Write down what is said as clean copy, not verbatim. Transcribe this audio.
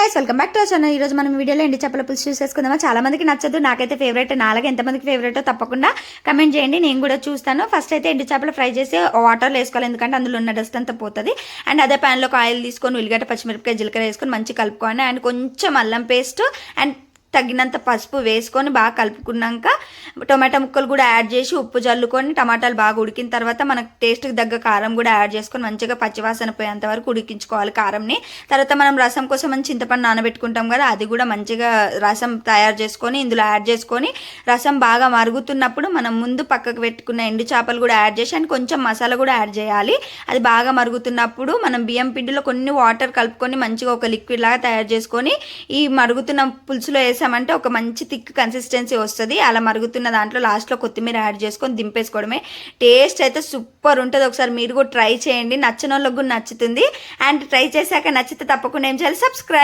Guys welcome back to our channel. ఈ రోజు మనం వీడియోలో ఎండి చేపల పులుసు చూసేసుకుందామా. చాలా మందికి నచ్చదు, నాకైతే ఫేవరెట్. నాలాగే ఎంతమందికి ఫేవరెటో తప్పకుండా కమెంట్ చేయండి, నేను కూడా చూస్తాను. ఫస్ట్ అయితే ఎండి చేపలు ఫ్రై చేసి వాటర్లో వేసుకోవాలి, ఎందుకంటే అందులో ఉన్న డస్ట్ అంతా పోతుంది. అండ్ అదే ప్యాన్లో ఆయిల్ తీసుకొని ఉల్లిగడ్డ, పచ్చిమిరపకాయ, జీలకర్ర వేసుకొని మంచి కలుపుకోండి. అండ్ కొంచెం అల్లం పేస్ట్ అండ్ తగినంత పసుపు వేసుకొని బాగా కలుపుకున్నాక టొమాటో ముక్కలు కూడా యాడ్ చేసి ఉప్పు జల్లుకొని టమాటాలు బాగా ఉడికిన తర్వాత మనకు టేస్ట్కి తగ్గ కారం కూడా యాడ్ చేసుకొని మంచిగా పచ్చివాసన పోయేంత వరకు ఉడికించుకోవాలి కారంని. తర్వాత మనం రసం కోసం మనం చింతపండు నానబెట్టుకుంటాం కదా, అది కూడా మంచిగా రసం తయారు చేసుకొని ఇందులో యాడ్ చేసుకొని రసం బాగా మరుగుతున్నప్పుడు మనం ముందు పక్కకు పెట్టుకున్న ఎండు చేపలు కూడా యాడ్ చేసి అండ్ కొంచెం మసాలా కూడా యాడ్ చేయాలి. అది బాగా మరుగుతున్నప్పుడు మనం బియ్యం పిండిలో కొన్ని వాటర్ కలుపుకొని మంచిగా ఒక లిక్విడ్ లాగా తయారు చేసుకొని ఈ మరుగుతున్న పులుసులో వేసామంటే ఒక మంచి థిక్ కన్సిస్టెన్సీ వస్తుంది. అలా మరుగుతున్న దాంట్లో లాస్ట్లో కొత్తిమీర యాడ్ చేసుకొని దింపేసుకోవడమే. టేస్ట్ అయితే సూపర్ ఉంటుంది. ఒకసారి మీరు కూడా ట్రై చేయండి, నచ్చిన వాళ్ళకి కూడా నచ్చుతుంది. అండ్ ట్రై చేశాక నచ్చితే తప్పకుండా ఏం చేయాలి, సబ్స్క్రైబ్.